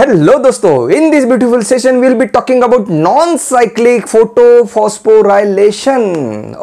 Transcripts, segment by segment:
Hello दोस्तों, in this beautiful session we'll be talking about non cyclic photophosphorylation.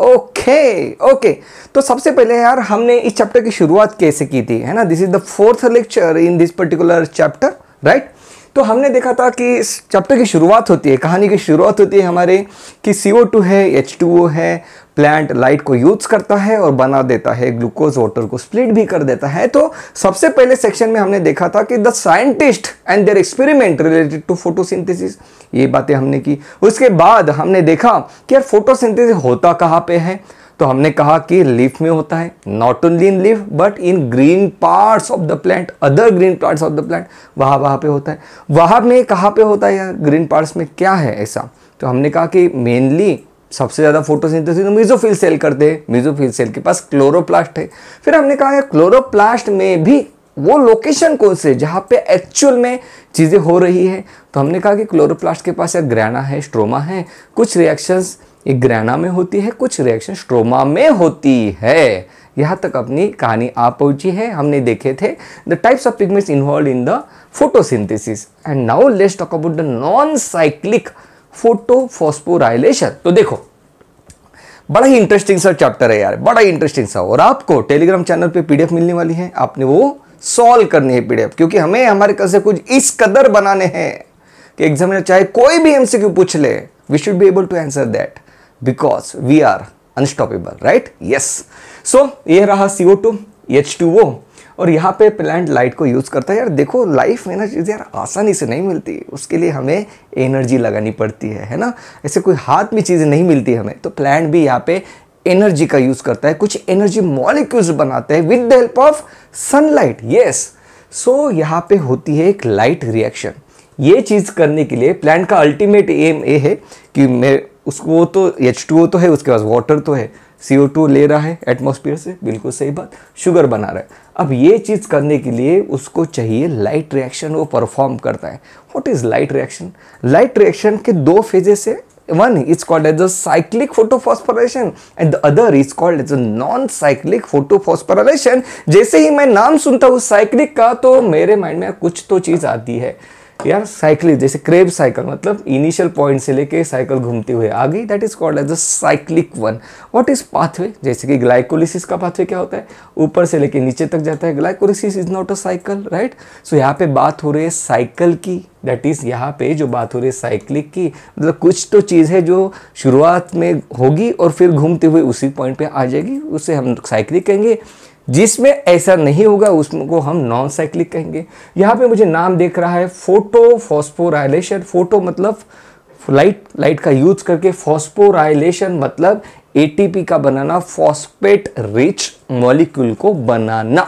Okay तो सबसे पहले यार हमने इस चैप्टर की शुरुआत कैसे की थी, है ना। This is the fourth lecture in this particular chapter, right. तो हमने देखा था कि इस चैप्टर की शुरुआत होती है, कहानी की शुरुआत होती है हमारे कि CO2 है, H2O है, प्लांट लाइट को यूज करता है और बना देता है, ग्लूकोज वाटर को स्प्लिट भी कर देता है। तो सबसे पहले सेक्शन में हमने देखा था कि the scientist and their experiment related to photosynthesis, ये बातें हमने की। उसके बाद हमने देखा कि यार फोटोसिंथेसिस होता कहाँ पे है, तो हमने कहा कि लीफ में होता है, not only in leaf but in green parts of the plant, other green parts of the plant, वहाँ पे होता है। वहाँ में कहाँ पे होता है यार, ग्रीन पार्ट्स में क्या है ऐसा, तो हमने कहा कि मेनली सबसे ज़्यादा फोटोसिंथेसिस मेसोफिल सेल करते हैं, मेसोफिल सेल के पास क्लोरोप्लास्ट है। फिर हमने कहा है क्लोरोप्लास्ट में भी वो लोकेशन कौन से जहाँ पे एक्चुअल में चीज़ें हो रही है, तो हमने कहा कि क्लोरोप्लास्ट के पास यार ग्रैना है, स्ट्रोमा है, कुछ रिएक्शंस एक ग्रैना में होती है, कुछ रिएक्शन स्ट्रोमा में होती है। यहाँ तक अपनी कहानी आ पहुंची है। हमने देखे थे the types of pigments involve in the photosynthesis and now let's talk about the non cyclic photophosphorylation. तो देखो बड़ा ही इंटरेस्टिंग सा चैप्टर है यार, बड़ा ही इंटरेस्टिंग सा, और आपको टेलीग्राम चैनल पे PDF मिलने वाली है, आपने वो सॉल्व करनी है PDF, क्योंकि हमें हमारे कल से कुछ इस कदर बनाने हैं कि एग्जामिनर चाहे कोई भी MCQ पूछ ले, we should be able to answer that because we are unstoppable, right. Yes, so ये रहा CO2 H2O, और यहाँ पे प्लांट लाइट को यूज करता है। यार देखो लाइफ में ना चीज़ें यार आसानी से नहीं मिलती, उसके लिए हमें एनर्जी लगानी पड़ती है ना। ऐसे कोई हाथ में चीज़ें नहीं मिलती हमें, तो प्लांट भी यहाँ पे एनर्जी का यूज करता है, कुछ एनर्जी मॉलिक्यूल्स बनाते हैं with the help of sunlight. Yes, so यहाँ पे होती है एक लाइट रिएक्शन। ये चीज़ करने के लिए प्लांट का अल्टीमेट एम ये है कि मैं उसको, तो H2O तो है, उसके पास वाटर तो है, CO2 ले रहा है एटमॉस्फेयर से, बिल्कुल सही बात, शुगर बना रहा है। अब ये चीज़ करने के लिए उसको चाहिए लाइट रिएक्शन, वो परफॉर्म करता है। What is light reaction? Light reaction के दो फेजेस है, one is called as the cyclic photophosphoration and the other is called as a non-cyclic photophosphoration। जैसे ही मैं नाम सुनता हूँ साइक्लिक का, तो मेरे माइंड में कुछ तो चीज़ आती है यार, साइक्लिक, जैसे क्रेब साइकिल, मतलब इनिशियल पॉइंट से लेके साइकिल घूमते हुए आ गई, that is called as the cyclic one. What is pathway? जैसे कि ग्लाइकोलिसिस का पाथवे क्या होता है, ऊपर से लेके नीचे तक जाता है, glycolysis is not a cycle, right. So यहाँ पे बात हो रही है साइकिल की, दैट इज यहाँ पे जो बात हो रही है साइक्लिक की, मतलब कुछ तो चीज़ है जो शुरुआत में होगी और फिर घूमते हुए उसी पॉइंट पे आ जाएगी, उसे हम साइक्लिक कहेंगे। जिसमें ऐसा नहीं होगा उसको हम नॉन साइक्लिक कहेंगे। यहाँ पे मुझे नाम देख रहा है फोटोफॉस्फोराइलेशन। फोटो मतलब लाइट का यूज करके, फॉस्फोराइलेशन मतलब ATP का बनाना, फॉस्फेट रिच मॉलिक्यूल को बनाना।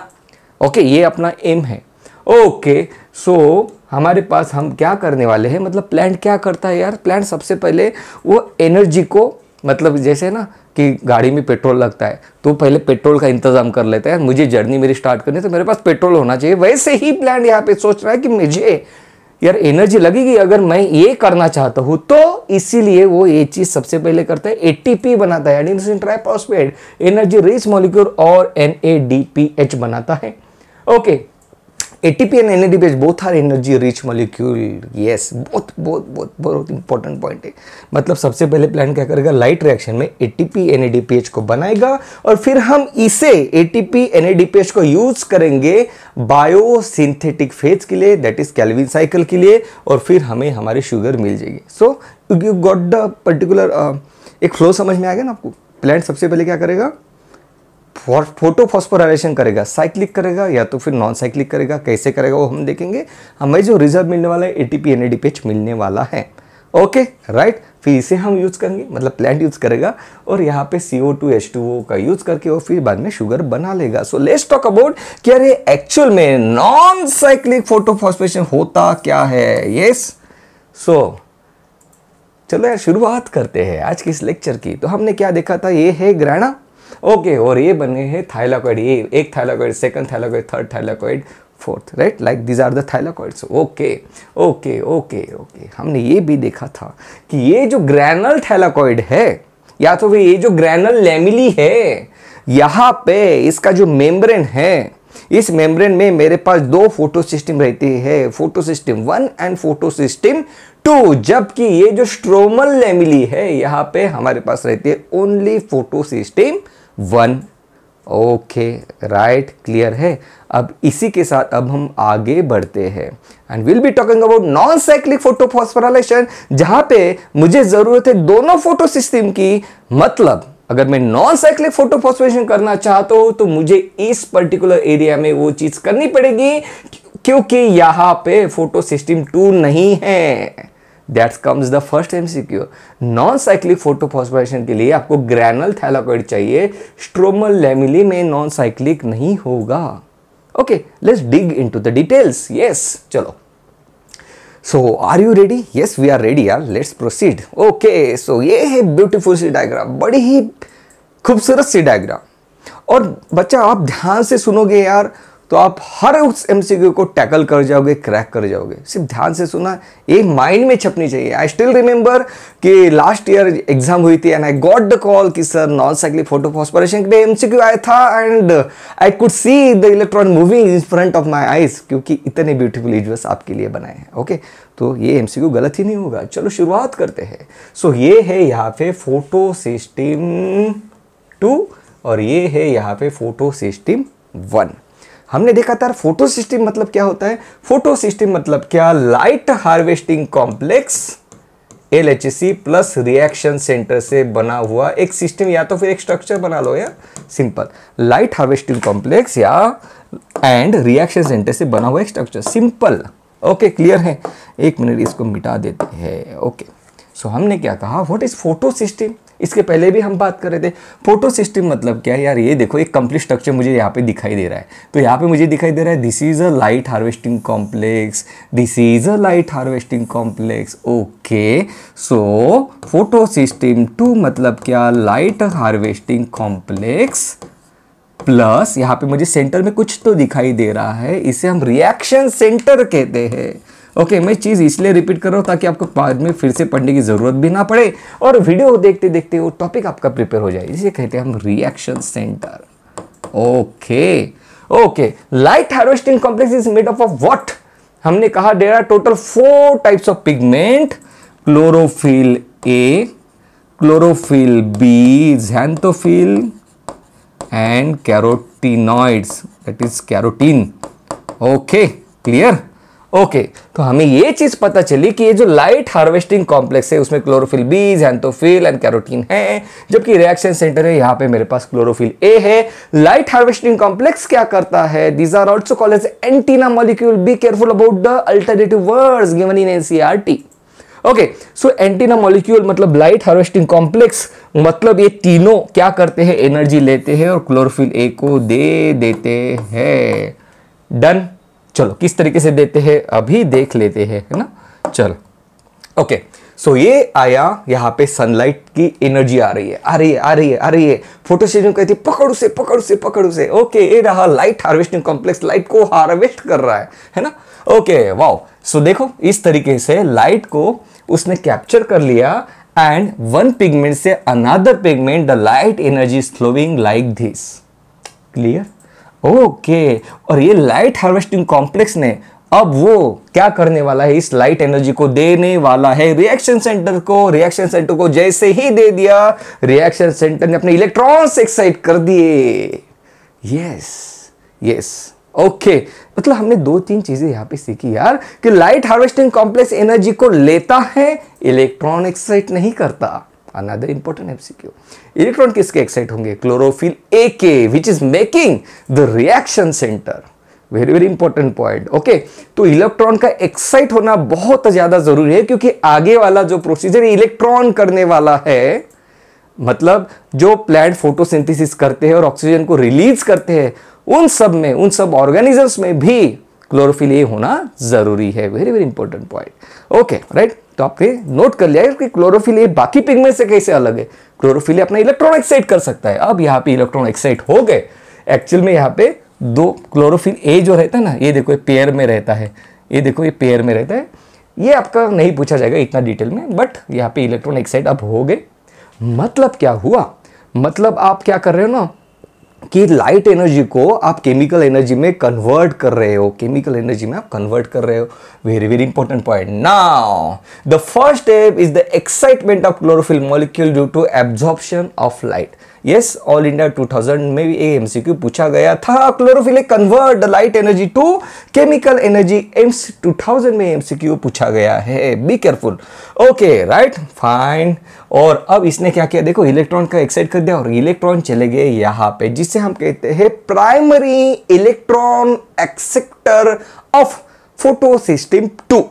ओके, ये अपना एम है। ओके, सो हमारे पास हम क्या करने वाले हैं, मतलब प्लांट क्या करता है यार, प्लांट सबसे पहले वो एनर्जी को, मतलब जैसे ना कि गाड़ी में पेट्रोल लगता है तो पहले पेट्रोल का इंतजाम कर लेता है, मुझे जर्नी मेरी स्टार्ट करनी है तो मेरे पास पेट्रोल होना चाहिए। वैसे ही प्लांट यहाँ पे सोच रहा है कि मुझे यार एनर्जी लगेगी अगर मैं ये करना चाहता हूँ, तो इसीलिए वो ये चीज़ सबसे पहले करता है, ATP बनाता है, adenosine triphosphate, energy rich molecule, और NADPH बनाता है। Okay, ATP and NADPH both are energy rich molecule। yes, बहुत इंपॉर्टेंट पॉइंट है। मतलब सबसे पहले प्लांट क्या करेगा, लाइट रिएक्शन में ATP NADPH को बनाएगा, और फिर हम इसे ATP NADPH को यूज करेंगे बायोसिंथेटिक फेज के लिए, दैट इज कैल्विन साइकिल के लिए, और फिर हमें हमारी शुगर मिल जाएगी। So you got the particular एक फ्लो समझ में आ गया ना आपको। प्लांट सबसे पहले क्या करेगा, फोटोफॉस्फोराइलेशन करेगा, साइक्लिक करेगा या तो फिर नॉन साइक्लिक करेगा, कैसे करेगा वो हम देखेंगे। हमें जो रिजल्ट मिलने वाला है ATP NADPH मिलने वाला है। ओके, राइट, फिर इसे हम यूज करेंगे, मतलब प्लांट यूज करेगा, और यहाँ पे CO2 H2O का यूज करके वो फिर बाद में शुगर बना लेगा। सो लेट्स टॉक अबाउट कि अरे एक्चुअल में नॉन साइक्लिक फोटोफॉस्फोरेशन होता क्या है। यस, सो चलो यार शुरुआत करते हैं आज की इस लेक्चर की। तो हमने क्या देखा था, ये है ग्रैना, ओके, और ये बने हैं थाइलाकॉइड, ये एक thylakoid, second thylakoid, third thylakoid, fourth, right, like this are the thylakoids. Okay okay okay okay, हमने ये भी देखा था कि ये जो ग्रैनल थाइलाकॉइड है, या तो ये जो ग्रैनल लैमिली है, यहाँ पे इसका जो मेम्ब्रेन है इस मेम्ब्रेन में मेरे पास दो फोटो सिस्टम रहती है, photo system 1 and photo system 2, जबकि ये जो स्ट्रोमल लेमिली है यहाँ पे हमारे पास रहती है only photo system 1। Okay, right, clear है। अब इसी के साथ अब हम आगे बढ़ते हैं and will be talking about non cyclic photophosphorylation, जहां पे मुझे जरूरत है दोनों फोटो सिस्टम की। मतलब अगर मैं नॉन साइक्लिक फोटोफॉस्फोरेशन करना चाहता हूं तो मुझे इस पर्टिकुलर एरिया में वो चीज करनी पड़ेगी, क्योंकि यहां पे फोटो सिस्टम 2 नहीं है। That comes the first MCQ. Non cyclic photophosphorylation के लिए आपको ग्रैनुल थैलाकॉइड चाहिए, स्ट्रोमल लेमिली में नॉन साइक्लिक नहीं होगा। Okay, let's dig into the details. Yes, चलो। So are you ready? Yes, we are ready यार, लेट्स प्रोसीड। ओके, सो ये है ब्यूटीफुल सी डायग्राम, बड़ी ही खूबसूरत सी डायग्राम। और बच्चा आप ध्यान से सुनोगे यार तो आप हर उस एमसीक्यू को टैकल कर जाओगे, क्रैक कर जाओगे। सिर्फ ध्यान से सुना, ये माइंड में छपनी चाहिए। आई स्टिल रिमेंबर कि लास्ट ईयर एग्जाम हुई थी and I got the call कि सर नॉन साइक्लिक फोटोफॉस्फोरेशन के लिए एमसीक्यू आया था and I could see the electron moving in front of my eyes, क्योंकि इतने ब्यूटीफुल विजुअल्स आपके लिए बनाए हैं। ओके, तो ये एमसीक्यू गलत ही नहीं होगा। चलो शुरुआत करते हैं। सो ये है यहाँ पे फोटो सिस्टम 2 और ये है यहाँ पे फोटो सिस्टम 1। हमने देखा था फोटो सिस्टम मतलब क्या होता है। फोटो सिस्टम मतलब क्या? Light harvesting complex LHC plus reaction centre से बना हुआ एक सिस्टम, या तो फिर एक स्ट्रक्चर बना लो यार, सिंपल। लाइट हार्वेस्टिंग कॉम्प्लेक्स या एंड रिएक्शन सेंटर से बना हुआ एक स्ट्रक्चर, सिंपल। ओके, क्लियर है। एक मिनट इसको मिटा देते हैं। ओके, सो हमने क्या कहा, व्हाट इज फोटो सिस्टम? इसके पहले भी हम बात कर रहे थे। फोटो सिस्टम मतलब क्या है यार? ये देखो एक कंप्लीट स्ट्रक्चर मुझे यहाँ पे दिखाई दे रहा है। तो यहाँ पे मुझे दिखाई दे रहा है this is a light harvesting complex, this is a light harvesting complex. Okay, so photo system 2 मतलब क्या? लाइट हार्वेस्टिंग कॉम्प्लेक्स प्लस यहाँ पे मुझे सेंटर में कुछ तो दिखाई दे रहा है, इसे हम रिएक्शन सेंटर कहते हैं। ओके, मैं चीज़ इसलिए रिपीट कर रहा हूँ ताकि आपको बाद में फिर से पढ़ने की ज़रूरत भी ना पड़े और वीडियो देखते देखते वो टॉपिक आपका प्रिपेयर हो जाए। इसे कहते हैं हम reaction centre. Okay okay, light harvesting complex is made up of what? हमने कहा there are total 4 types of pigment, chlorophyll A, chlorophyll B, xanthophyll and carotenoids, that is carotene. Okay, clear? Okay, तो हमें ये चीज पता चली कि ये जो लाइट हार्वेस्टिंग कॉम्प्लेक्स है उसमें chlorophyll B, xanthophyll and carotene है, जबकि रिएक्शन सेंटर है यहाँ पे मेरे पास क्लोरोफिल ए है। लाइट हार्वेस्टिंग कॉम्प्लेक्स क्या करता है? These are also called as antenna molecule. Be careful about the alternative words given in NCERT. Okay, so antenna molecule मतलब लाइट हार्वेस्टिंग कॉम्प्लेक्स, मतलब ये तीनों क्या करते हैं? एनर्जी लेते हैं और क्लोरोफिल ए को दे देते हैं। डन। चलो किस तरीके से देते हैं अभी देख लेते हैं, है ना? चलो, ओके, सो ये आया, यहाँ पे सनलाइट की एनर्जी आ रही है, आ रही है, आ रही है, आ रही है। फोटोसिंथेसिस कहती है पकड़ से, पकड़ से, पकड़ से। ओके, ये रहा लाइट हार्वेस्टिंग कॉम्प्लेक्स, लाइट को हार्वेस्ट कर रहा है ना? Okay, wow. सो देखो इस तरीके से लाइट को उसने कैप्चर कर लिया एंड वन पिगमेंट से another pigment the light energy is flowing like this. Clear? Okay, और ये लाइट हार्वेस्टिंग कॉम्प्लेक्स ने अब वो क्या करने वाला है? इस लाइट एनर्जी को देने वाला है रिएक्शन सेंटर को। रिएक्शन सेंटर को जैसे ही दे दिया, रिएक्शन सेंटर ने अपने इलेक्ट्रॉन्स एक्साइट कर दिए। यस यस, ओके, मतलब हमने 2-3 चीजें यहां पे सीखी यार कि लाइट हार्वेस्टिंग कॉम्प्लेक्स एनर्जी को लेता है, इलेक्ट्रॉन एक्साइट नहीं करता। Another important MCQ. इलेक्ट्रॉन किसके एक्साइट होंगे? क्लोरोफिल ए के, which is making the reaction centre. Very very important point. Okay, तो इलेक्ट्रॉन का एक्साइट होना बहुत ज्यादा जरूरी है, क्योंकि आगे वाला जो प्रोसीजर इलेक्ट्रॉन करने वाला है, मतलब जो प्लांट फोटोसिंथेसिस करते हैं और ऑक्सीजन को रिलीज करते हैं, उन सब ऑर्गेनिजम्स में भी क्लोरोफिल ए होना जरूरी है। Very very important point. Okay, right. तो आपने नोट कर लिया कि क्लोरोफिल ए बाकी पिगमेंट से कैसे अलग है। क्लोरोफिल ए अपना इलेक्ट्रॉन एक्साइट कर सकता है। अब यहाँ पे इलेक्ट्रॉन एक्साइट हो गए। एक्चुअल में यहाँ पे 2 क्लोरोफिल ए जो रहता है ना, ये देखो ये पेयर में रहता है, ये देखो ये पेयर में रहता है। ये आपका नहीं पूछा जाएगा इतना डिटेल में, बट यहाँ पे इलेक्ट्रॉन एक्साइट अब हो गए। मतलब क्या हुआ? मतलब आप क्या कर रहे हो ना, कि लाइट एनर्जी को आप केमिकल एनर्जी में कन्वर्ट कर रहे हो, केमिकल एनर्जी में आप कन्वर्ट कर रहे हो। Very very important point. Now the first step is the excitement of chlorophyll molecule due to absorption of light. Yes, all India 2000 में भी एमसीक्यू पूछा गया था, chlorophyll convert the light energy to chemical energy. 2000 में MCQ पूछा गया है, be careful. Okay right, fine. और अब इसने क्या किया, देखो इलेक्ट्रॉन का एक्साइट कर दिया और इलेक्ट्रॉन चले गए यहां पे, जिसे हम कहते हैं primary electron acceptor of photo system 2।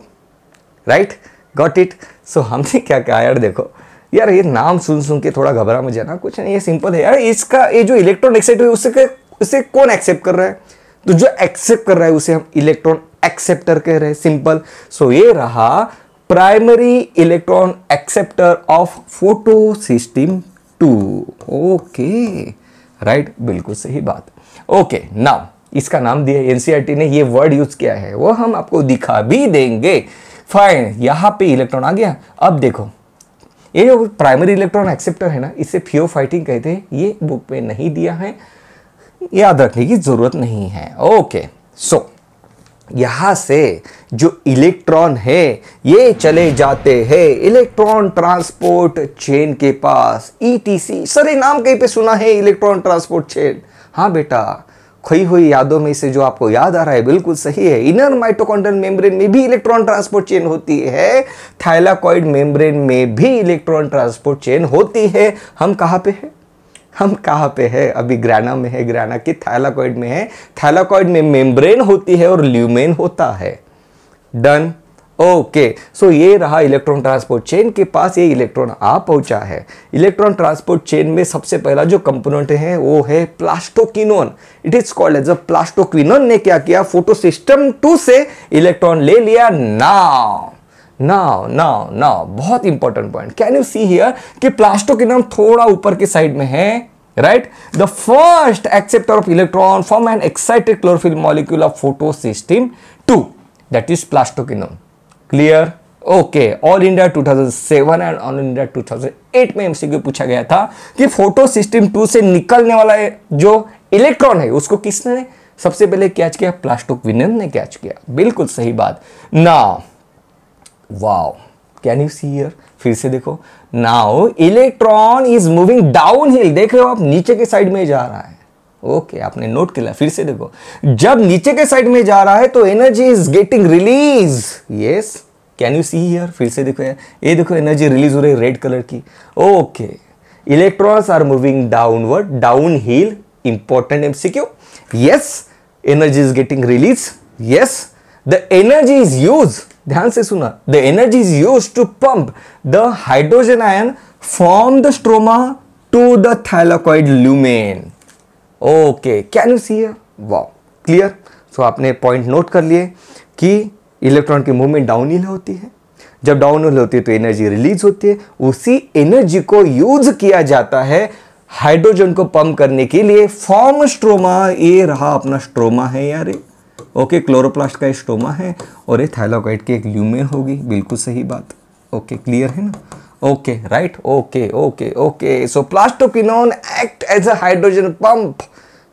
Right, got it. So हमने क्या कहा यार, देखो यार ये नाम सुन के थोड़ा घबरा मत जाना, कुछ नहीं, ये सिंपल है यार। इसका ये जो इलेक्ट्रॉन एक्सेप्ट हुए उससे कौन एक्सेप्ट कर रहा है, तो जो एक्सेप्ट कर रहा है उसे हम इलेक्ट्रॉन एक्सेप्टर कह रहे हैं, सिंपल। सो ये रहा primary electron acceptor of photo system 2। Okay right, बिल्कुल सही बात। ओके, नाउ इसका नाम दिया एनसीईआरटी ने, ये वर्ड यूज किया है वो हम आपको दिखा भी देंगे। फाइन, यहां पे इलेक्ट्रॉन आ गया। अब देखो ये जो प्राइमरी इलेक्ट्रॉन एक्सेप्टर है ना, इसे फियोफाइटिन कहते हैं। ये बुक में नहीं दिया है, याद रखने की जरूरत नहीं है। ओके, सो यहां से जो इलेक्ट्रॉन है ये चले जाते हैं इलेक्ट्रॉन ट्रांसपोर्ट चेन के पास, ईटीसी। सर ये नाम कहीं पे सुना है, इलेक्ट्रॉन ट्रांसपोर्ट चेन? हाँ बेटा, खोई हुई यादों में से जो आपको याद आ रहा है बिल्कुल सही है। इनर माइटोकॉन्ड्रियल मेम्ब्रेन में भी इलेक्ट्रॉन ट्रांसपोर्ट चेन होती है, थाइलाकॉइड मेम्ब्रेन में भी इलेक्ट्रॉन ट्रांसपोर्ट चेन होती है। हम कहाँ पे है, हम कहाँ पे है, अभी ग्राना में है, ग्राना के थाइलाकॉइड में है। थाइलाकॉइड में मेम्ब्रेन होती है और ल्यूमेन होता है। डन। ओके, सो ये रहा इलेक्ट्रॉन ट्रांसपोर्ट चेन के पास, ये इलेक्ट्रॉन आ पहुंचा है। इलेक्ट्रॉन ट्रांसपोर्ट चेन में सबसे पहला जो कंपोनेंट है वो है plastoquinone. It is called as a plastoquinone ने क्या किया, फोटो सिस्टम 2 से इलेक्ट्रॉन ले लिया। नाउ बहुत important point, can you see here कि प्लास्टोक्विनोन थोड़ा ऊपर के साइड में है। Right, the first acceptor of electron from N excited chlorophyll molecule of photo system 2, that is plastoquinone. Clear? Okay, all India 2007 and all India 2008 में MCQ पूछा गया था कि फोटो सिस्टम 2 से निकलने वाला जो इलेक्ट्रॉन है उसको किसने सबसे पहले कैच किया, प्लास्टोक्विनोन ने कैच किया। बिल्कुल सही बात। Now wow, can you see here, फिर से देखो, now electron is moving down hill. देख रहे हो आप, नीचे के साइड में जा रहा है। ओके, आपने नोट किया, फिर से देखो, जब नीचे के साइड में जा रहा है तो energy is getting release. Yes, can you see here, फिर से देखो यार, ये देखो एनर्जी रिलीज हो रही है रेड कलर की। Okay, electrons are moving downward, down hill. Important MCQ. Yes, energy is getting release. Yes, the energy is use, ध्यान से सुना, the energy is use to pump the hydrogen ion from the stroma to the thylakoid lumen. Okay, can you see here, wow, clear. So आपने point note कर लिए कि electron की movement down hill होती है, जब डाउन हिल होती है तो एनर्जी रिलीज होती है, उसी एनर्जी को यूज किया जाता है हाइड्रोजन को पंप करने के लिए फ्रॉम स्ट्रोमा। ये रहा अपना स्ट्रोमा है यार, ओके, क्लोरोप्लास्ट का स्ट्रोमा है और ये थाइलाकॉइड की एक ल्यूमेन होगी। बिल्कुल सही बात। ओके, क्लियर है ना? Okay, right, okay. So plastoquinone act as a hydrogen pump.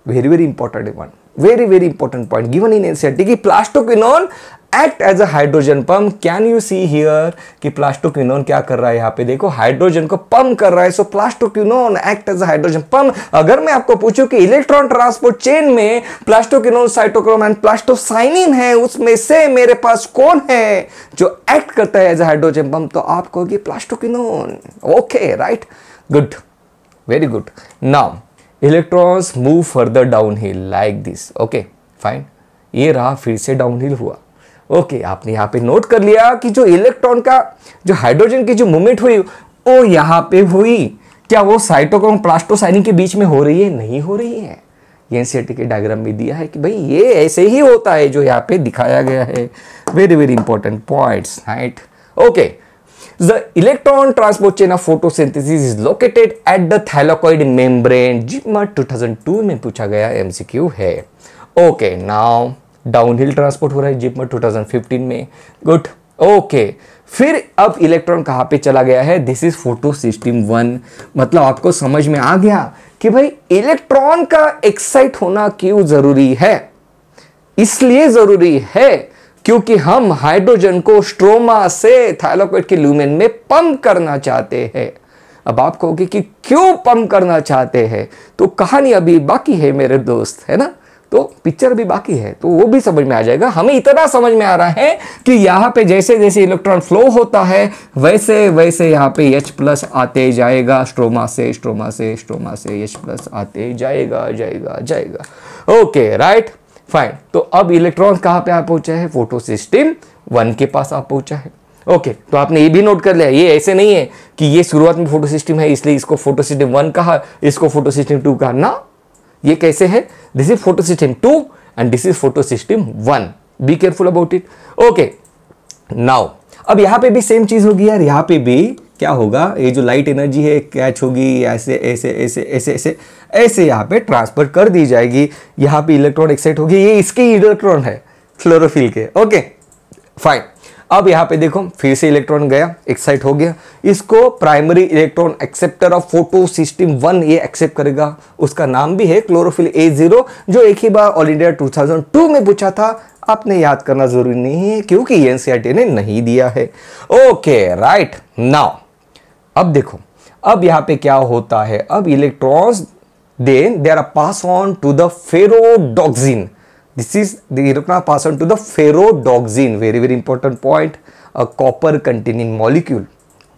very important one, very important point given in NCERT कि plastoquinone act as a hydrogen pump. Can you see here कि plastoquinone क्या कर रहा है, यहाँ पे देखो हाइड्रोजन को पंप कर रहा है। So plastoquinone act as a hydrogen pump. अगर मैं आपको पूछूं कि इलेक्ट्रॉन ट्रांसपोर्ट चेन में प्लास्टोक्विनोन, साइटोक्रोम एंड प्लास्टोसाइनिन है, उसमें से मेरे पास कौन है जो एक्ट करता है एज अ हाइड्रोजन पंप, तो आप कहोगे plastoquinone. Okay, right, good, very good. Now electrons move further downhill like this. Okay, fine, ये रहा, फिर से डाउनहिल हुआ। ओके, आपने यहाँ पे नोट कर लिया कि जो इलेक्ट्रॉन का, जो हाइड्रोजन की जो मूवमेंट हुई वो यहाँ पे हुई। क्या वो साइटोक्रोम प्लास्टोसाइनिन के बीच में हो रही है? नहीं हो रही है। ये एनसीईआरटी के डायग्राम में दिया है कि भाई ये ऐसे ही होता है जो यहाँ पे दिखाया गया है। Very important points, right? Okay, the electron transport chain of photosynthesis is located at the thylakoid membrane। JIPMET 2002 में पूछा गया MCQ है। ओके, नाउ डाउनहिल ट्रांसपोर्ट हो रहा है JIPMET 2015 में। गुड। ओके, फिर अब इलेक्ट्रॉन कहाँ पे चला गया है? This is photo system 1। मतलब आपको समझ में आ गया कि भाई इलेक्ट्रॉन का एक्साइट होना क्यों जरूरी है। इसलिए जरूरी है क्योंकि हम हाइड्रोजन को स्ट्रोमा से थाइलाकोइड के लुमेन में पंप करना चाहते हैं। अब आप कहोगे कि क्यों पंप करना चाहते हैं, तो कहानी अभी बाकी है मेरे दोस्त, है ना। तो पिक्चर भी बाकी है, तो वो भी समझ में आ जाएगा। हमें इतना समझ में आ रहा है कि यहाँ पे जैसे जैसे इलेक्ट्रॉन फ्लो होता है वैसे वैसे यहाँ पे H+ आते जाएगा, स्ट्रोमा से H+ आते जाएगा जाएगा। Okay, right, fine. तो अब इलेक्ट्रॉन कहाँ पे आ पहुंचा है, फोटो सिस्टम 1 के पास आ पहुंचा है। ओके, तो आपने ये भी नोट कर लिया, ये ऐसे नहीं है कि ये शुरुआत में फोटो सिस्टम है इसलिए इसको फोटो सिस्टम 1 कहा, इसको फोटो सिस्टम 2 कहा ना। ये कैसे है, this is photo system 2 and this is photo system 1। B careful about it. Okay, now अब यहां पे भी सेम चीज होगी यार। यहां पे भी क्या होगा, ये जो लाइट एनर्जी है कैच होगी, ऐसे ऐसे ऐसे ऐसे ऐसे ऐसे यहाँ पे ट्रांसफर कर दी जाएगी। यहाँ पे इलेक्ट्रॉन एक्साइट होगी, ये इसके इलेक्ट्रॉन है क्लोरोफिल के। Okay, fine. अब यहाँ पे देखो फिर से इलेक्ट्रॉन गया, एक्साइट हो गया, इसको primary electron acceptor of photo system 1 ये एक्सेप्ट करेगा। उसका नाम भी है क्लोरोफिल A0, जो एक ही बार ऑल इंडिया 2002 में पूछा था। आपने याद करना जरूरी नहीं है क्योंकि एनसीईआरटी ने नहीं दिया है। Okay, right. नाउ अब देखो, अब यहाँ पे क्या होता है, अब electrons they are pass on to the ferrodoxine. This is the electron pass on to the ferrodoxine. Very important point. A copper containing molecule.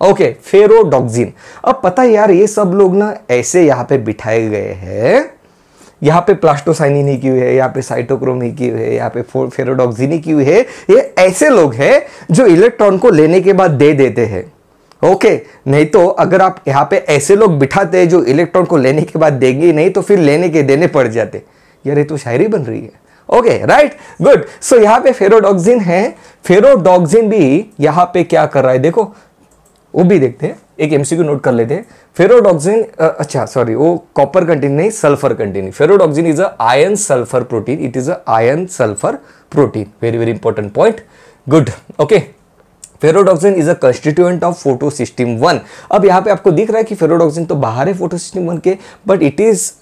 Okay, ferredoxin. अब पता है यार, ये सब लोग ना ऐसे यहाँ पे बिठाए गए हैं। यहाँ पे प्लास्टोसाइनिन ही क्यों है, यहाँ पे साइटोक्रोम ही क्यों है, यहाँ पे फेरोडॉक्सिन ही क्यों है। ये ऐसे लोग हैं जो इलेक्ट्रॉन को लेने के बाद दे देते हैं। ओके, नहीं तो अगर आप यहाँ पे ऐसे लोग बिठाते हैं जो इलेक्ट्रॉन को लेने के बाद देंगे नहीं, तो फिर लेने के देने पड़ जाते। यार ये तो शायरी बन रही है। Okay, right, good. सो यहाँ पे फेरोडॉक्सिन है। फेरोडॉक्सिन भी यहाँ पे क्या कर रहा है, देखो वो भी देखते हैं, एक एमसीक्यू नोट कर लेते हैं। फेरोडॉक्सिन, अच्छा सॉरी, वो कॉपर कंटेनिंग नहीं, sulphur containing. Ferredoxin is a iron sulphur protein, it is a iron sulphur protein. Very important point, good. Okay, ferredoxin is a constituent of photo system 1। अब यहाँ पे आपको दिख रहा है कि फेरोडॉक्सिन तो बाहर है फोटो सिस्टम 1 के, but it is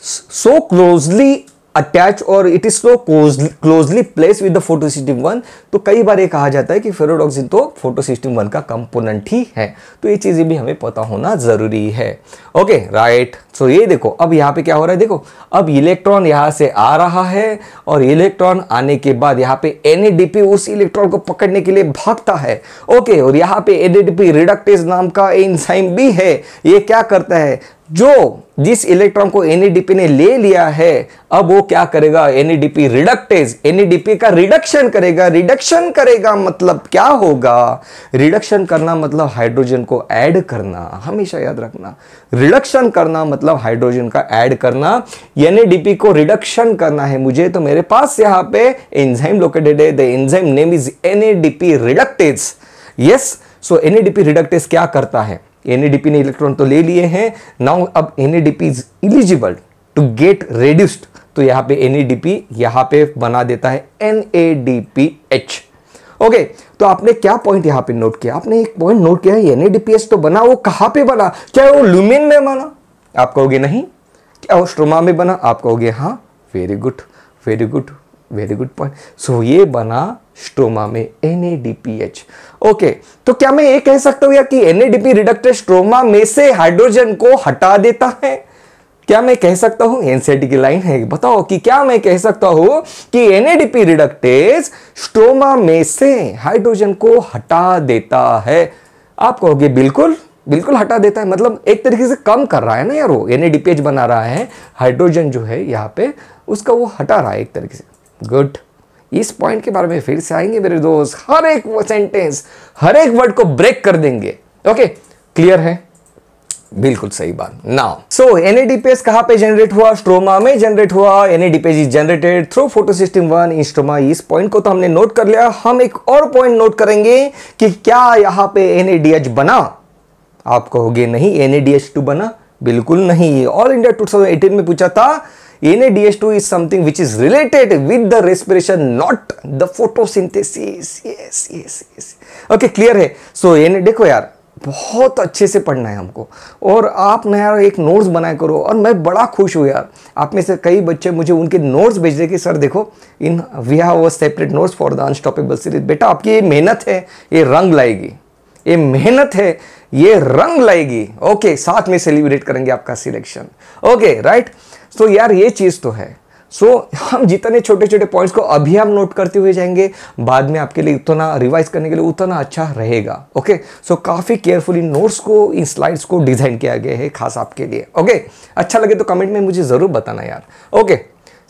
so closely attach और it is so closely place with the photo system 1। तो कई बार ये कहा जाता है कि फेरोडॉक्सिन तो फोटो सिस्टम 1 का कंपोनेंट ही है। तो ये चीजें भी हमें पता होना जरूरी है। Okay, right. सो ये देखो, अब यहाँ पे क्या हो रहा है, देखो अब इलेक्ट्रॉन यहाँ से आ रहा है और इलेक्ट्रॉन आने के बाद यहाँ पे NADP उस इलेक्ट्रॉन को पकड़ने के लिए भागता है। ओके, और यहाँ पे NADP रिडक्टेज नाम का एंजाइम भी है। ये क्या करता है, जो जिस इलेक्ट्रॉन को NADP ने ले लिया है, अब वो क्या करेगा, NADP रिडक्टेज, NADP का रिडक्शन करेगा। रिडक्शन करेगा मतलब क्या होगा, रिडक्शन करना मतलब हाइड्रोजन को ऐड करना, हमेशा याद रखना। रिडक्शन करना मतलब हाइड्रोजन का ऐड करना, NADP को रिडक्शन करना है मुझे, तो मेरे पास यहाँ पे एंजाइम लोकेटेड है। The enzyme name is NADP reductase. Yes, so NADP reductase क्या करता है, NADP ने इलेक्ट्रॉन तो ले लिए हैं, नाउ अब NADP is eligible to get reduced, तो यहाँ पे NADP यहाँ पे बना देता है NADPH। ओके, तो आपने क्या पॉइंट यहाँ पे नोट किया, आपने एक पॉइंट नोट किया है, NADPH तो बना, वो कहाँ पे बना, क्या वो लुमेन में बना, आप कहोगे नहीं। क्या वो स्ट्रोमा में बना, आप कहोगे हाँ। Very good point. सो ये बना स्ट्रोमा में NADPH। ओके, तो क्या मैं ये कह सकता हूं या कि NADP रिडक्टेज स्ट्रोमा में से हाइड्रोजन को हटा देता है, क्या मैं कह सकता हूं, एनसीईआरटी की लाइन है, बताओ कि क्या मैं कह सकता हूं कि NADP रिडक्टेज स्ट्रोमा में से हाइड्रोजन को हटा देता है। आप कहोगे बिल्कुल हटा देता है, मतलब एक तरीके से कम कर रहा है ना यार, वो NADPH बना रहा है, हाइड्रोजन जो है यहाँ पे उसका वो हटा रहा है एक तरीके से। गुड, इस पॉइंट के बारे में फिर से आएंगे मेरे दोस्त, हर एक सेंटेंस, हर एक वर्ड को ब्रेक कर देंगे। ओके, क्लियर है, बिल्कुल सही बात। नाउ सो NADPH कहां पे जनरेट हुआ, स्ट्रोमा में जनरेट हुआ। NADPH is generated through photosystem 1 in stroma. इस पॉइंट को तो हमने नोट कर लिया। हम एक और पॉइंट नोट करेंगे कि क्या यहां पे NADH बना। आप कहोगे नहीं, NADH2 बना, बिल्कुल नहीं। ऑल इंडिया 2018 में पूछा था, NADH2 is something which is related with the respiration, not the photosynthesis. Yes. Okay, clear है। So देखो यार, बहुत अच्छे से पढ़ना है हमको। और आप ना यार एक नोट्स बनाया करो। और मैं बड़ा खुश हूँ यार, आप में से कई बच्चे मुझे उनके नोट्स भेज रहे कि सर देखो in we have a separate notes for the unstoppable series. बेटा आपकी ये मेहनत है, ये रंग लाएगी, ये मेहनत है, ये रंग लाएगी। ओके, साथ में सेलिब्रेट करेंगे आपका सिलेक्शन। Okay right. सो यार ये चीज़ तो है। सो हम जितने छोटे छोटे पॉइंट्स को अभी हम नोट करते हुए जाएंगे, बाद में आपके लिए उतना रिवाइज करने के लिए उतना अच्छा रहेगा। ओके, सो काफ़ी केयरफुली नोट्स को, इन स्लाइड्स को डिज़ाइन किया गया है खास आपके लिए। ओके, अच्छा लगे तो कमेंट में मुझे ज़रूर बताना यार। ओके,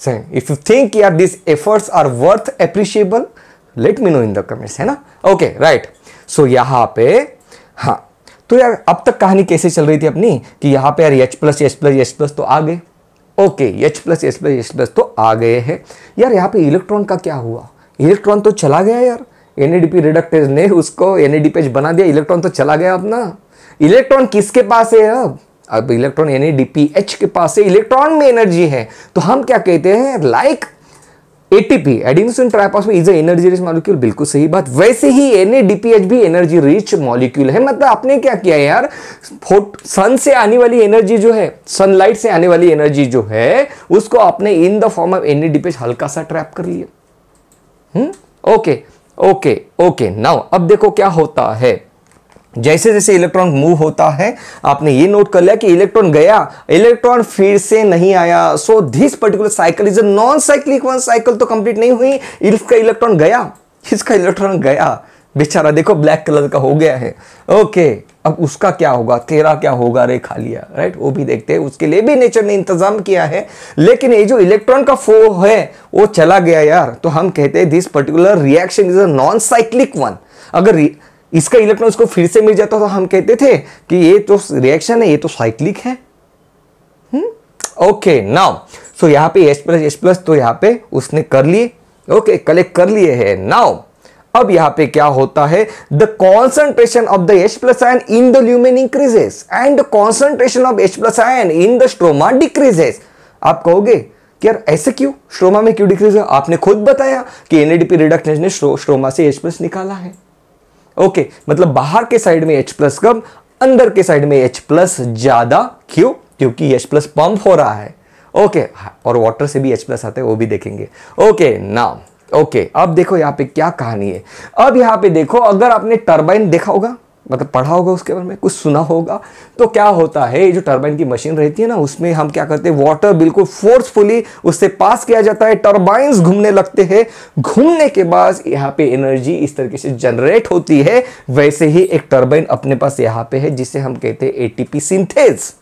सही, इफ़ यू थिंक यार this efforts are worth appreciable, let me know in the comments, है ना। Okay right. सो यहाँ पे हाँ, तो यार अब तक कहानी कैसे चल रही थी अपनी कि यहाँ पे यार H+ तो आ गए। ओके, H+ तो आ गए हैं यार। यहाँ पे इलेक्ट्रॉन का क्या हुआ? इलेक्ट्रॉन तो चला गया यार। NADP रिडक्टेज ने उसको NADPH बना दिया, इलेक्ट्रॉन तो चला गया अपना। इलेक्ट्रॉन किसके पास है अब इलेक्ट्रॉन NADPH के पास है। इलेक्ट्रॉन में एनर्जी है, तो हम क्या कहते हैं, like ATP adenosine triphosphate is a energy rich molecule. बिल्कुल सही बात। वैसे ही NADPH भी एनर्जी रिच मॉलिक्यूल है। मतलब आपने क्या किया यार, सन से आने वाली एनर्जी जो है, सनलाइट से आने वाली एनर्जी जो है, उसको आपने in the form of NADPH हल्का सा ट्रैप कर लिया। Okay okay okay. नाउ अब देखो क्या होता है, जैसे जैसे इलेक्ट्रॉन मूव होता है, आपने ये नोट कर लिया कि इलेक्ट्रॉन गया, इलेक्ट्रॉन फिर से नहीं आया। So this particular cycle is a non cyclic one. Cycle तो कंप्लीट नहीं हुई, इसका इलेक्ट्रॉन गया, इसका इलेक्ट्रॉन गया, बेचारा देखो ब्लैक कलर का हो गया है। ओके, अब उसका क्या होगा, तेरा क्या होगा रे खा लिया, राइट। वो भी देखते हैं, उसके लिए भी नेचर ने इंतजाम किया है। लेकिन ये जो इलेक्ट्रॉन का फ्लो है वो चला गया यार, तो हम कहते हैं this particular reaction is a non cyclic one. अगर इसका इलेक्ट्रॉन उसको फिर से मिल जाता तो हम कहते थे कि ये तो रिएक्शन है, ये तो साइक्लिक है। ओके, नाउ सो यहाँ पे H+, तो यहाँ पे उसने कर लिए। ओके, कलेक्ट कर लिए है। नाउ अब यहाँ पे क्या होता है, the concentration of the H+ ion in the lumen increases and the concentration of H+ ion in the stroma decreases. आप कहोगे कि यार ऐसे क्यों, स्ट्रोमा में क्यों डिक्रीज है? आपने खुद बताया कि NADP रिडक्टेज ने स्ट्रोमा से H+ निकाला है। ओके, मतलब बाहर के साइड में H+ कम, अंदर के साइड में H+ ज्यादा। क्यों? क्योंकि H+ पंप हो रहा है। ओके, और वाटर से भी H+ आता है, वो भी देखेंगे। ओके नाउ ओके, अब देखो यहाँ पे क्या कहानी है। अब यहाँ पे देखो, अगर आपने टरबाइन देखा होगा, मतलब पढ़ा होगा, उसके बारे में कुछ सुना होगा, तो क्या होता है, ये जो टरबाइन की मशीन रहती है ना, उसमें हम क्या करते हैं, वाटर बिल्कुल फोर्सफुली उससे पास किया जाता है, टरबाइंस घूमने लगते हैं। घूमने के बाद यहाँ पे एनर्जी इस तरीके से जनरेट होती है। वैसे ही एक टरबाइन अपने पास यहाँ पे है, जिसे हम कहते हैं ATP सिंथेज।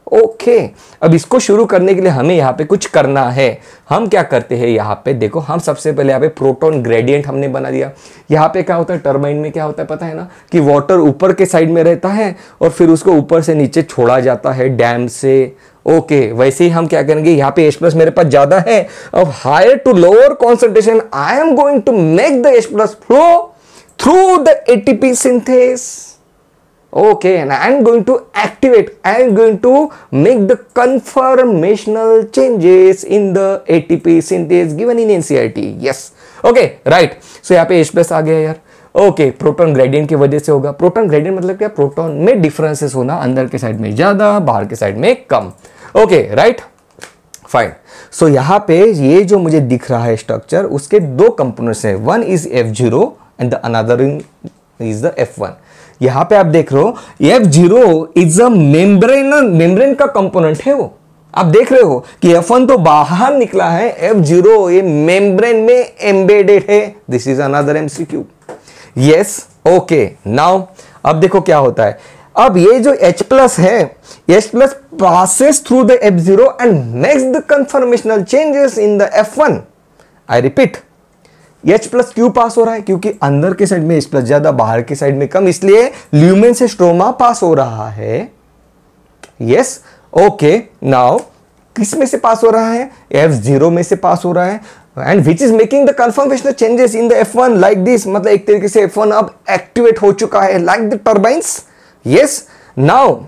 ओके, अब इसको शुरू करने के लिए हमें यहाँ पे कुछ करना है। हम क्या करते हैं, यहाँ पे देखो, हम सबसे पहले यहाँ पे प्रोटॉन ग्रेडियंट हमने बना दिया। यहाँ पे क्या होता है, टरबाइन में क्या होता है पता है ना, कि वाटर ऊपर के साइड में रहता है और फिर उसको ऊपर से नीचे छोड़ा जाता है डैम से। ओके, वैसे ही हम क्या करेंगे, यहाँ पे H+ मेरे पास ज्यादा है। अब higher to lower concentration I am going to make the H+ flow through the ATP synthase. Okay, and I am going to activate, I am going to make the conformational changes in the ATP synthase given in NCERT. Yes, okay, right. So यहाँ पे H+ आ गया यार। Okay, proton gradient की वजह से होगा। Proton gradient मतलब क्या, प्रोटॉन में डिफरेंसेस होना, अंदर के साइड में ज्यादा, बाहर के साइड में कम। Okay right, fine. सो यहाँ पे ये जो मुझे दिख रहा है स्ट्रक्चर, उसके दो कंपोनेंट्स हैं, one is F0 and the another is the F1। यहां पे आप देख रहे हो F0 इज अ मेम्ब्रेन का कंपोनेंट है। वो आप देख रहे हो कि F1 तो बाहर निकला है, F0 ये मेम्ब्रेन में एम्बेडेड है। This is another MCQ। Yes, okay, now अब देखो क्या होता है। अब ये जो H+ है, H+ passes through the F0 and makes the conformational changes in the F1। I repeat, H+ क्यों पास हो रहा है, क्योंकि अंदर के साइड में H+ ज्यादा, बाहर के साइड में कम, इसलिए ल्यूमेन से स्ट्रोमा पास हो रहा है। यस, ओके, नाउ किस में से पास हो रहा है, F0 में से पास हो रहा है, and which is making the conformational changes in the F1 like this. मतलब एक तरीके से F1 अब एक्टिवेट हो चुका है like the turbines. Yes, now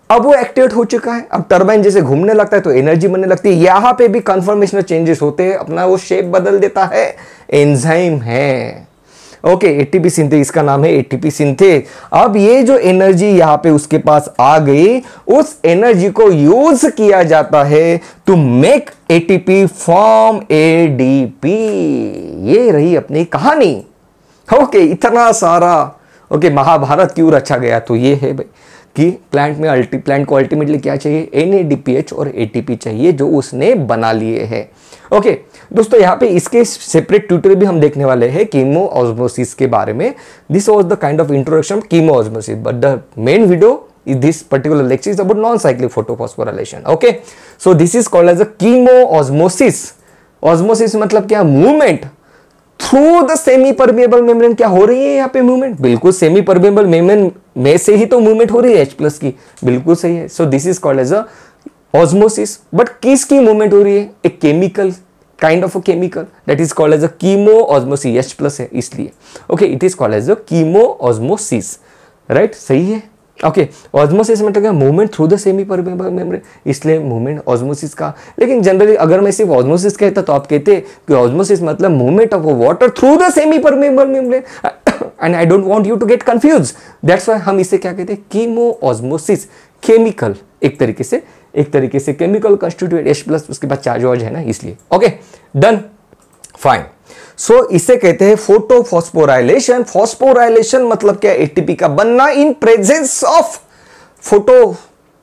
अब वो एक्टिवेट हो चुका है। अब टरबाइन जैसे घूमने लगता है तो एनर्जी बनने लगती है। यहां पे भी कन्फर्मेशनल चेंजेस होते हैं, अपना वो शेप बदल देता है, एंजाइम है। ओके, एटीपी सिंथेज, इसका नाम है एटीपी सिंथेज। अब ये जो एनर्जी यहां पे उसके पास आ गई, उस एनर्जी को यूज किया जाता है to make ATP from ADP. ये रही अपनी कहानी। ओके, इतना सारा ओके महाभारत क्यों रचा गया, तो ये है भाई कि प्लांट को अल्टीमेटली क्या चाहिए, NADPH और ATP चाहिए, जो उसने बना लिए हैं। ओके दोस्तों, यहाँ पे इसके सेपरेट ट्यूटोरियल भी हम देखने वाले हैं कीमो ऑस्मोसिस के बारे में। This was the kind of introduction chemo osmosis, but the main video in this particular lecture is about non-cyclic photophosphorylation. Okay, so this is called as a chemoosmosis. Osmosis मतलब क्या, movement through the semi permeable membrane. क्या हो रही है यहाँ पे movement, बिल्कुल semi permeable membrane में से ही तो मूवमेंट हो रही है H+ की, बिल्कुल सही है। So this is called as a osmosis. But किसकी मूवमेंट हो रही है, एक chemical kind of a chemical, that is called as a chemo osmosis, H+ है इसलिए। Okay, it is called as a chemo osmosis, right, सही है। Okay, osmosis मतलब क्या, movement through the semi permeable membrane, इसलिए मूवमेंट ऑस्मोसिस का। लेकिन generally अगर मैं सिर्फ ऑस्मोसिस कहता तो आप कहते कि ऑस्मोसिस मतलब movement of water through the semi permeable membrane, and I don't want you to get confuse, that's why हम इसे क्या कहते हैं, कीमो ऑस्मोसिस। केमिकल एक तरीके से केमिकल कंस्टिट्यूएट H+, उसके बाद चार्ज है ना, इसलिए। Okay done, fine. सो इसे कहते हैं फोटोफॉस्फोराइलेशन। फॉस्फोराइलेशन मतलब क्या, एटीपी का बनना इन प्रेजेंस ऑफ फोटो,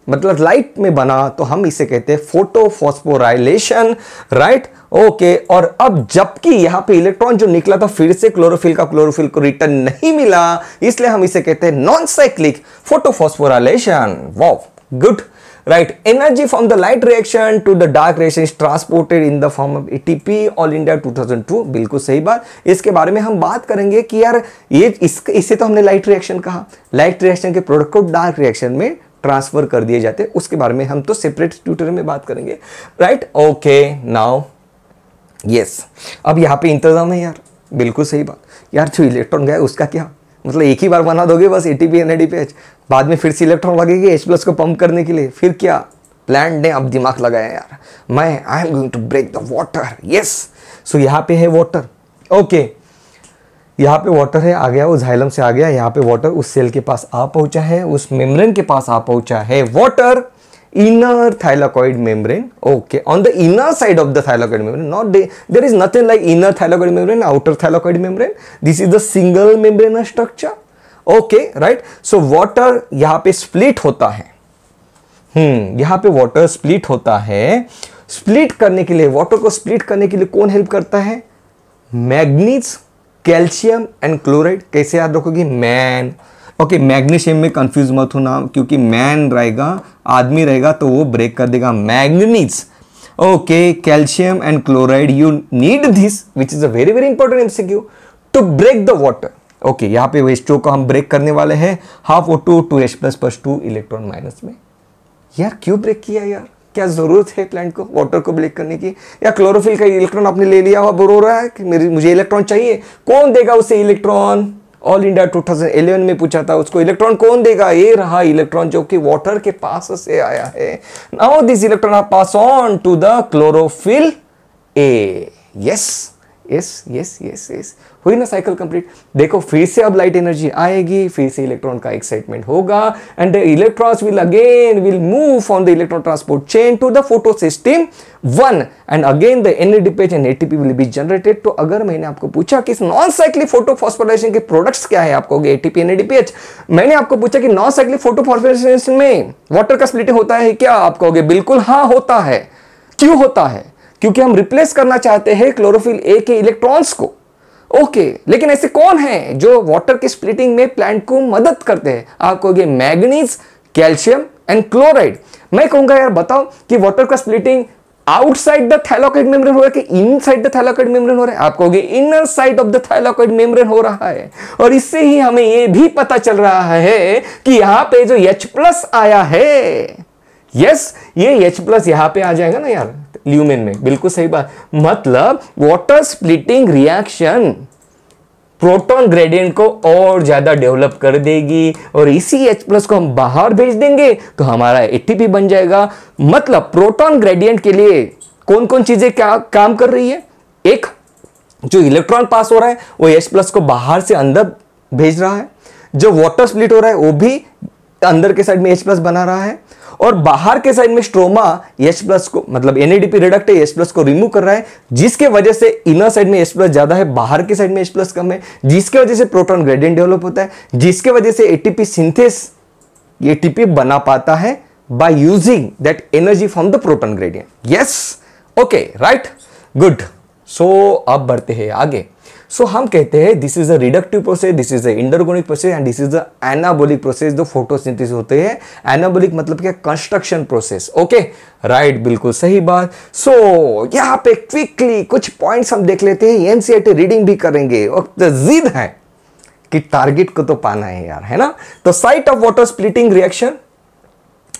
मतलब लाइट में बना, तो हम इसे कहते हैं फोटोफॉस्फोराइलेशन, राइट। ओके, और अब जबकि यहां पे इलेक्ट्रॉन जो निकला था फिर से क्लोरोफिल को रिटर्न नहीं मिला, इसलिए हम इसे कहते हैं non cyclic photophosphorylation. Wow, good, right, energy from the light reaction to the dark reaction is transported in the form of ATP, all India 2002, बिल्कुल सही बात। इसके बारे में हम बात करेंगे कि यार ये इसे तो हमने लाइट रिएक्शन कहा, लाइट रिएक्शन के प्रोडक्ट को डार्क रिएक्शन में ट्रांसफर कर दिए जाते हैं, उसके बारे में हम तो सेपरेट ट्यूटोरियल में बात करेंगे, राइट। ओके नाउ यस, अब यहाँ पे इंतजाम है यार, बिल्कुल सही बात यार, जो इलेक्ट्रॉन गया उसका क्या, मतलब एक ही बार बना दोगे बस ATP NADPH, बाद में फिर से इलेक्ट्रॉन लगेगी H+ को पंप करने के लिए, फिर क्या, प्लांट ने अब दिमाग लगाया यार, I am going to break the water, yes. So यहाँ पे है वाटर। ओके, यहाँ पे वाटर है, आ गया, वो जाइलम से आ गया, यहाँ पे वाटर उस सेल के पास आ पहुंचा है, उस मेम्ब्रेन के पास आ पहुंचा है water, inner thylakoid membrane. Okay, on the inner side of the thylakoid membrane, not there is nothing like inner thylakoid membrane, outer thylakoid membrane. This is the single membranous structure. Okay, right. So water यहाँ पे split होता है, यहाँ पे water split होता है। Split करने के लिए, वाटर को स्प्लिट करने के लिए कौन हेल्प करता है, मैग्नीज, कैल्शियम एंड क्लोराइड। कैसे याद रखोगे, मैन। ओके, मैग्नीशियम में कंफ्यूज मत होना, क्योंकि मैन रहेगा, आदमी रहेगा तो वो ब्रेक कर देगा, manganese. Okay, calcium and chloride, you need this which is a very very important MCQ to break the water. Okay, यहाँ पे H2 को हम ब्रेक करने वाले हैं, half O2 2H+ 2 electron minus में। यार क्यों ब्रेक किया यार, क्या जरूरत है प्लांट को वाटर को ब्रेक करने की, या क्लोरोफिल का इलेक्ट्रॉन आपने ले लिया हुआ, बोर हो रहा है कि मुझे इलेक्ट्रॉन चाहिए, कौन देगा उसे इलेक्ट्रॉन, ऑल इंडिया 2011 में पूछा था, उसको इलेक्ट्रॉन कौन देगा, ये रहा इलेक्ट्रॉन जो कि वाटर के पास से आया है। Now this electron are pass on to the chlorophyll A. Yes yes yes yes yes, हुई ना साइकिल कंप्लीट। देखो फिर से अब लाइट एनर्जी आएगी, फिर से इलेक्ट्रॉन का एक्साइटमेंट होगा, and the electrons will move from the electron transport chain to the photosystem 1, and again the NADPH and ATP will be generated. तो अगर मैंने आपको पूछा कि नॉन साइक्लिक फोटोफॉस्फोराइलेशन के प्रोडक्ट्स क्या है, आपको ATP NADPH। मैंने आपको पूछा कि नॉन साइक्लिक फोटोफॉस्फोराइलेशन में वाटर का स्प्लिटिंग होता है क्या, आप कहोगे बिल्कुल हाँ होता है। क्यों होता है, क्योंकि हम रिप्लेस करना चाहते हैं क्लोरोफिल ए के इलेक्ट्रॉन्स को। ओके, लेकिन ऐसे कौन है जो वाटर की स्प्लिटिंग में प्लांट को मदद करते हैं, आप कहोगे मैग्नीज, कैल्शियम एंड क्लोराइड। मैं कहूंगा यार बताओ कि वाटर का splitting outside the thylakoid membrane हो रहा है कि इनसाइड द थाइलाकोइड मेम्ब्रेन हो रहा है, आप कहोगे inner side of the thylakoid membrane हो रहा है। और इससे ही हमें यह भी पता चल रहा है कि यहां पे जो H+ आया है, यस, ये H+ यहां पे आ जाएगा ना यार ल्यूमेन में, बिल्कुल सही बात। मतलब water splitting reaction proton gradient को और ज्यादा डेवलप कर देगी, और इसी H+ को हम बाहर भेज देंगे तो हमारा ATP बन जाएगा। मतलब प्रोटॉन ग्रेडियंट के लिए कौन कौन चीजें क्या काम कर रही है, एक जो इलेक्ट्रॉन पास हो रहा है वो H+ को बाहर से अंदर भेज रहा है, जो वाटर स्प्लिट हो रहा है वो भी अंदर के साइड में H+ बना रहा है, और बाहर के साइड में स्ट्रोमा H+ को मतलब NADP रिडक्ट है H+ को रिमूव कर रहा है, जिसके वजह से इनर साइड में H+ ज्यादा है, बाहर के साइड में H+ कम है, जिसके वजह से प्रोटॉन ग्रेडियंट डेवलप होता है, जिसके वजह से ATP सिंथेस ये ATP बना पाता है by using that energy from the proton gradient. Yes, okay, right, good. So अब बढ़ते हैं आगे. सो हम कहते हैं this is a reductive process, this is a endergonic process and this is a anabolic process. जो फोटोसिंथेसिस होते हैं, एनाबोलिक मतलब क्या, कंस्ट्रक्शन प्रोसेस. ओके, राइट, बिल्कुल सही बात. सो यहाँ पे क्विकली कुछ पॉइंट्स हम देख लेते हैं, एनसीईआरटी रीडिंग भी करेंगे और जिद है कि टारगेट को तो पाना है यार, है ना. तो site of water splitting reaction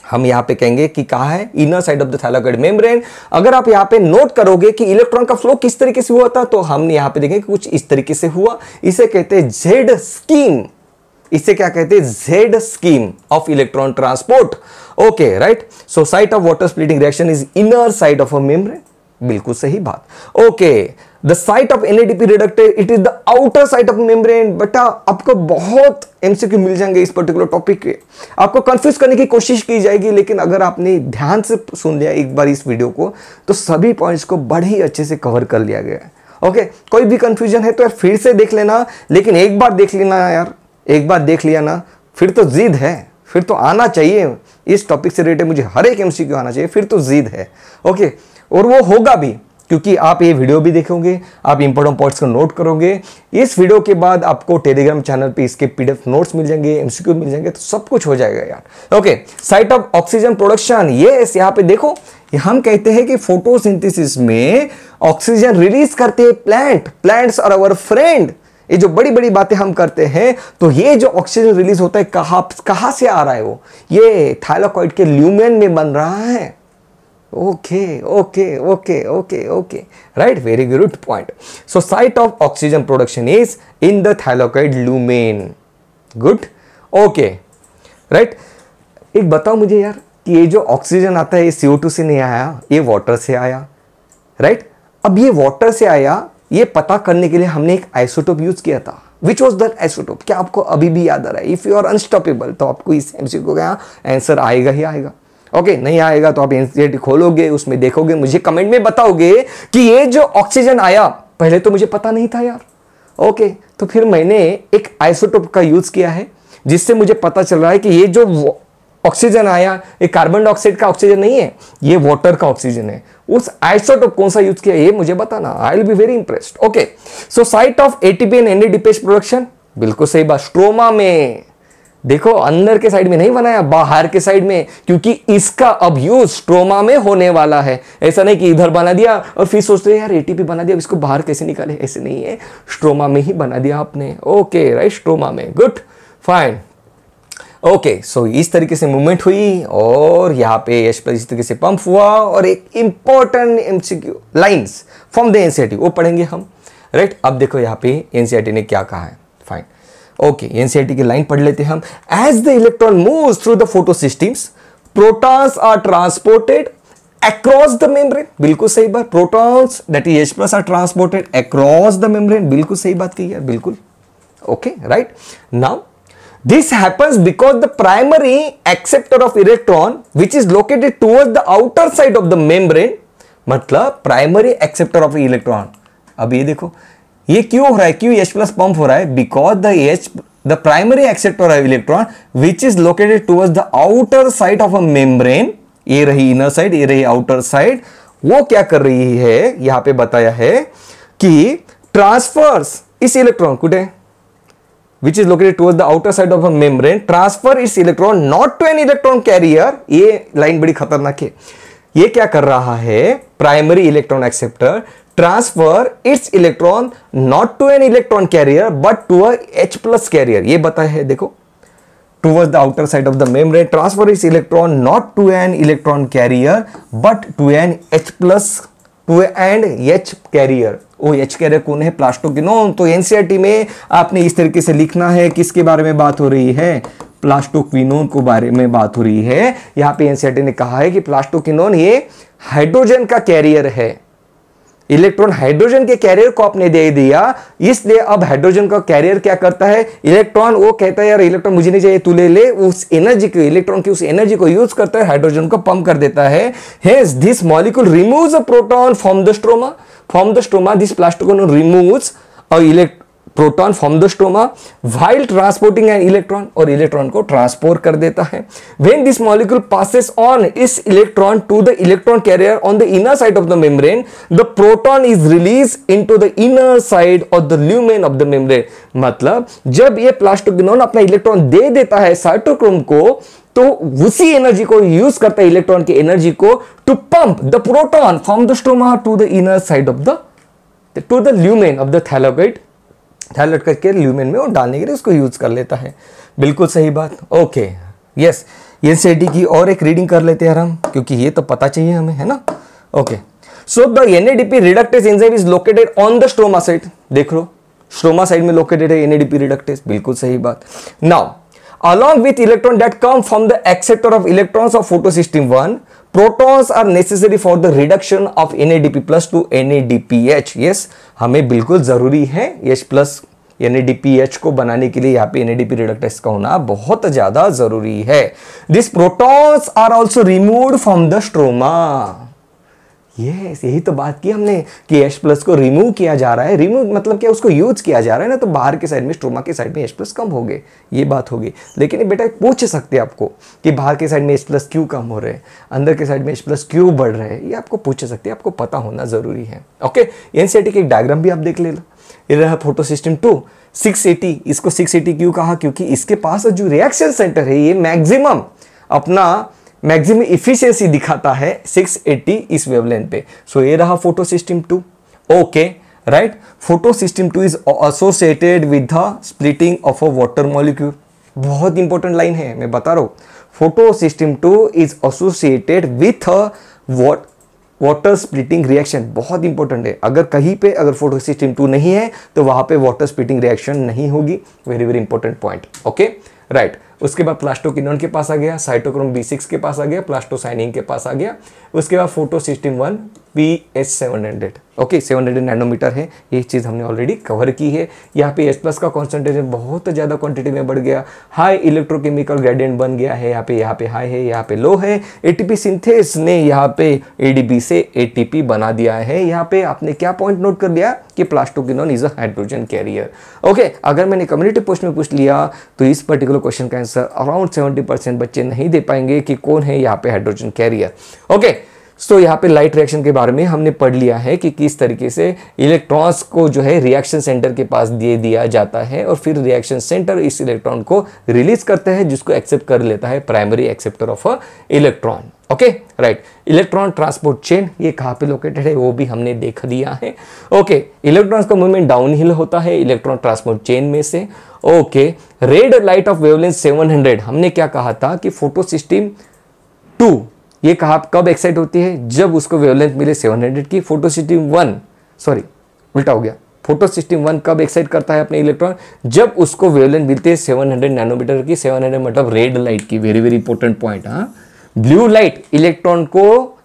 हम यहां पे कहेंगे कि कहां है, inner side of the thylakoid membrane. अगर आप यहां पे नोट करोगे कि इलेक्ट्रॉन का फ्लो किस तरीके से हुआ था, तो हम यहां पे देखेंगे कुछ इस तरीके से हुआ. इसे कहते हैं जेड स्कीम. इसे क्या कहते हैं, Z scheme of electron transport. Okay, right. So site of water splitting reaction is inner side of a membrane. बिल्कुल सही बात. Okay, the site of NADP reductase it is the outer side of membrane. बेटा आपको बहुत MCQ मिल जाएंगे इस particular topic के, आपको कंफ्यूज करने की कोशिश की जाएगी, लेकिन अगर आपने ध्यान से सुन लिया एक बार इस वीडियो को तो सभी पॉइंट्स को बड़े ही अच्छे से कवर कर लिया गया है. ओके, कोई भी कंफ्यूजन है तो यार फिर से देख लेना, लेकिन एक बार देख लेना यार, एक बार देख लिया ना फिर तो जिद है, फिर तो आना चाहिए इस टॉपिक से रिलेटेड, मुझे हर एक MCQ आना चाहिए, फिर तो जिद है. ओके, और वो होगा भी क्योंकि आप ये वीडियो भी देखोगे, आप इंपॉर्टेंट पॉइंट्स को नोट करोगे. इस वीडियो के बाद आपको टेलीग्राम चैनल पे इसके PDF नोट्स मिल जाएंगे, MCQ मिल जाएंगे, तो सब कुछ हो जाएगा यार. Okay, site of oxygen production. Yes, यहाँ पे देखो, हम कहते हैं कि फोटोसिंथेसिस में ऑक्सीजन रिलीज करते हैं प्लांट्स आर आवर फ्रेंड. ये जो बड़ी बड़ी बातें हम करते हैं, तो ये जो ऑक्सीजन रिलीज होता है कहां से आ रहा है, वो ये थाइलाकोइड के ल्यूमेन में बन रहा है. Okay, right, very good point. So site of oxygen production is in the thylakoid lumen. Good, okay, right. एक बताओ मुझे यार कि ये जो ऑक्सीजन आता है ये CO2 से नहीं आया, ये वाटर से आया, राइट. अब ये वाटर से आया, ये पता करने के लिए हमने एक आइसोटोप यूज किया था. Which was that isotope? क्या आपको अभी भी याद आ रहा है? If you are unstoppable, तो आपको इस MCQ का आंसर आएगा ही आएगा. ओके, नहीं आएगा तो आप एनसीईआरटी खोलोगे, उसमें देखोगे, मुझे कमेंट में बताओगे कि ये जो ऑक्सीजन आया पहले तो मुझे पता नहीं था यार. ओके, तो फिर मैंने एक आइसोटोप का यूज किया है जिससे मुझे पता चल रहा है कि ये जो ऑक्सीजन आया ये कार्बन डाइऑक्साइड का ऑक्सीजन नहीं है, ये वाटर का ऑक्सीजन है. उस आइसोटोप कौन सा यूज किया ये मुझे बताना, I will be very impressed. Okay, so site of ATP and NADPH production. बिल्कुल सही बात, स्ट्रोमा में. देखो अंदर के साइड में नहीं बनाया, बाहर के साइड में, क्योंकि इसका अब यूज स्ट्रोमा में होने वाला है. ऐसा नहीं कि इधर बना दिया और फिर सोचते हैं यार ATP बना दिया, इसको बाहर कैसे निकाले, ऐसे नहीं है, स्ट्रोमा में ही बना दिया आपने. ओके, राइट, स्ट्रोमा में. Good, fine. ओके, सो इस तरीके से मूवमेंट हुई और यहाँ पे H+ इस तरीके से पंप हुआ. और एक important MCQ lines from the NCERT वो पढ़ेंगे हम, राइट. अब देखो यहाँ पे NCERT ने क्या कहा है. फाइन, ओके, NCERT की लाइन पढ़ लेते हैं हम. As the electron moves through the photosystems, protons are transported across the membrane. बिल्कुल सही बात, protons that is H+ are transported across the membrane. बिल्कुल सही बात कही यार, बिल्कुल. Okay, right. Now this happens because the primary acceptor of electron which is located towards the outer side of the membrane, मतलब प्राइमरी एक्सेप्टर ऑफ इलेक्ट्रॉन. अब ये देखो ये क्यों हो रहा है, क्यों H+ पंप हो रहा है, because the primary acceptor of electron which is located towards the outer side of a membrane. ये रही इनर साइड, ये रही आउटर साइड. वो क्या कर रही है, यहां पे बताया है कि ट्रांसफर्स इस इलेक्ट्रॉन कुटे which is located towards the outer side of a membrane, transfer its electron not to an electron carrier. ये लाइन बड़ी खतरनाक है. ये क्या कर रहा है, primary electron acceptor transfer its electron not to an electron carrier but to a H+ carrier. ये बताया है देखो, towards the outer side of the membrane, transfer its electron not to an electron carrier but to an H+ to and H carrier. वो H carrier कौन है, plastoquinone. तो NCERT में आपने इस तरीके से लिखना है, किसके बारे में बात हो रही है, प्लास्टोक्विनोन को बारे में बात हो रही है. यहाँ पे NCERT ने कहा है कि प्लास्टोक्विनोन ये हाइड्रोजन का कैरियर है. इलेक्ट्रॉन हाइड्रोजन के कैरियर को आपने दे दिया, इसलिए अब हाइड्रोजन का कैरियर क्या करता है, इलेक्ट्रॉन वो कहता है यार इलेक्ट्रॉन मुझे नहीं चाहिए, तू ले ले, उस एनर्जी को, इलेक्ट्रॉन की उस एनर्जी को यूज करता है, हाइड्रोजन को पंप कर देता है। Hence this molecule removes a proton from the stroma, this plastoquinone removes a proton from the stroma while transporting an electron, और इलेक्ट्रॉन को ट्रांसपोर्ट कर देता है। When this molecule passes on its electron to the electron carrier on the inner side of the membrane, the proton is release into the inner side of the lumen of the membrane. मतलब जब ये plastoquinone अपना electron दे देता है cytochrome को, तो उसी energy को यूज करता है, इलेक्ट्रॉन की एनर्जी को, to pump the proton from the stroma to the inner side of the lumen of the thylakoid, थैलेट करके ल्यूमेन में वो डालने के लिए उसको यूज कर लेता है। बिल्कुल सही बात। ओके, यस, एनसीईआरटी की और एक रीडिंग कर लेते हैं हम, क्योंकि ये तो पता चाहिए हमें, है ना। Okay, so the NADP reductase enzyme is located on the stroma side. देख लो, स्ट्रोमा साइड में लोकेटेड है एनएडीपी रिडक्टेज, बिल्कुल सही बात। Now along with electron that come from the acceptor of electrons of photosystem 1, protons are necessary for the reduction of NADP plus to NADPH। yes, हमें बिल्कुल जरूरी है H प्लस NADPH को बनाने के लिए यहाँ पे NADP रिडक्टेज का होना बहुत ज्यादा जरूरी है। These protons are also removed from the stroma। Yes, यही तो बात की हमने कि H प्लस को रिमूव किया जा रहा है। रिमूव मतलब क्या, उसको यूज किया जा रहा है ना, तो बाहर के साइड में, स्ट्रोमा के साइड में H प्लस कम हो गए, ये बात होगी। लेकिन ये बेटा पूछ सकते हैं आपको कि बाहर के साइड में H प्लस क्यों कम हो रहे हैं, अंदर के साइड में H प्लस क्यों बढ़ रहे हैं, ये आपको पूछ सकते हैं, आपको पता होना जरूरी है। ओके, एनसीईआरटी की एक डायग्राम भी आप देख ले लो, ये रहा फोटो सिस्टम 2 680। इसको 680 क्यों कहा, क्योंकि इसके पास जो रिएक्शन सेंटर है ये मैक्सिमम अपना मैक्सिमम इफिशियंसी दिखाता है 680 इस वेवलेंथ पे। सो ये रहा photo system 2। Okay, right, photo system 2 is associated with the splitting of a water molecule. बहुत इंपॉर्टेंट लाइन है, मैं बता रहा हूं, photo system 2 is associated with water splitting reaction. बहुत इंपॉर्टेंट है, अगर कहीं पे अगर फोटो सिस्टम 2 नहीं है तो वहां पे वाटर स्प्लिटिंग रिएक्शन नहीं होगी। Very very important point. Okay, right. उसके बाद प्लास्टोक्विनोन के पास आ गया, साइटोक्रोम B6 के पास आ गया, प्लास्टोसाइनिन के पास आ गया। उसके बाद photo system 1 PS700। Okay, 700 nanometre है, ये चीज़ हमने ऑलरेडी कवर की है। यहाँ पे H प्लस का कॉन्सेंट्रेशन बहुत ज़्यादा क्वांटिटी में बढ़ गया, हाई इलेक्ट्रोकेमिकल ग्रेडियंट बन गया है। यहाँ पे हाई है, यहाँ पे लो है। एटीपी सिंथेस ने यहाँ पे ADP से ATP बना दिया है। यहाँ पे आपने क्या पॉइंट नोट कर लिया कि plastoquinone is a hydrogen carrier. Okay, अगर मैंने कम्युनिटी पोस्ट में पूछ लिया तो इस पर्टिकुलर क्वेश्चन का आंसर अराउंड 70% बच्चे नहीं दे पाएंगे कि कौन है यहाँ पे हाइड्रोजन कैरियर। ओके, सो यहाँ पे लाइट रिएक्शन के बारे में हमने पढ़ लिया है कि किस तरीके से इलेक्ट्रॉन्स को जो है रिएक्शन सेंटर के पास दे दिया जाता है, और फिर रिएक्शन सेंटर इस इलेक्ट्रॉन को रिलीज करता है, जिसको एक्सेप्ट कर लेता है primary acceptor of a electron. Okay, right. Electron transport chain ये कहाँ पे लोकेटेड है वो भी हमने देख लिया है। ओके, इलेक्ट्रॉन्स का मूवमेंट डाउनहिल होता है इलेक्ट्रॉन ट्रांसपोर्ट चेन में से। Okay, red light of wavelength 700 हमने क्या कहा था कि फोटो सिस्टम 2 ये कहा कब एक्साइट होती है, जब उसको वेवलेंथ मिले 700 की। फोटो सिस्टम 1 सॉरी उल्टा हो गया, फोटो सिस्टम 1 कब एक्साइट करता है अपने इलेक्ट्रॉन, जब उसको वेवलेंथ मिलते हैं 700 नैनोमीटर की। 700 मतलब रेड लाइट की। Very very important point. हाँ, ब्लू लाइट इलेक्ट्रॉन को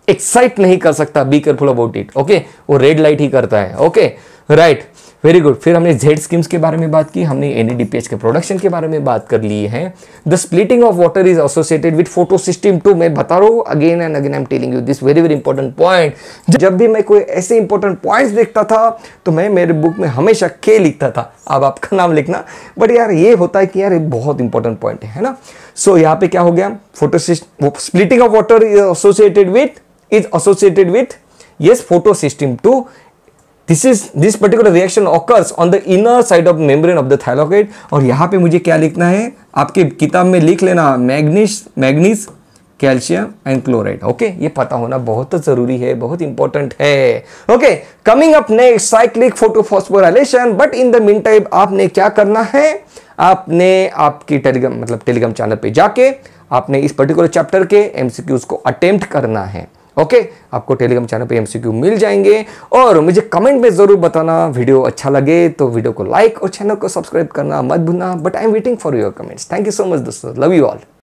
एक्साइट नहीं कर सकता, B careful about it. Okay, वो रेड लाइट ही करता है। Okay, right, very good. फिर हमने जेड स्कीम्स के बारे में बात की, हमने NADPH के प्रोडक्शन के बारे में बात कर ली है। The splitting of water is associated with photo system 2। मैं बता रहा हूँ again and again, I am telling you this very very important point. जब भी मैं कोई ऐसे इंपॉर्टेंट पॉइंट्स देखता था तो मैं मेरे बुक में हमेशा के लिखता था। अब आपका नाम लिखना, बट यार ये होता है कि यार ये बहुत इंपॉर्टेंट पॉइंट है ना। सो यहाँ पे क्या हो गया, photo splitting of water is associated with yes photo system 2। This particular reaction occurs on the inner side of membrane of the thylakoid। और यहाँ पे मुझे क्या लिखना है, आपके किताब में लिख लेना manganese calcium and chloride. Okay, ये पता होना बहुत जरूरी है, बहुत इंपॉर्टेंट है। Okay, coming up next cyclic photophosphorylation. But in the mean time आपने क्या करना है, आपने आपकी टेलीग्राम चैनल पे जाके आपने इस पर्टिकुलर चैप्टर के MCQs को अटेम्प्ट करना है। ओके, आपको टेलीग्राम चैनल पे MCQ मिल जाएंगे। और मुझे कमेंट में जरूर बताना, वीडियो अच्छा लगे तो वीडियो को लाइक और चैनल को सब्सक्राइब करना मत भूलना। But I am waiting for your comments. Thank you so much दोस्तों, लव यू ऑल।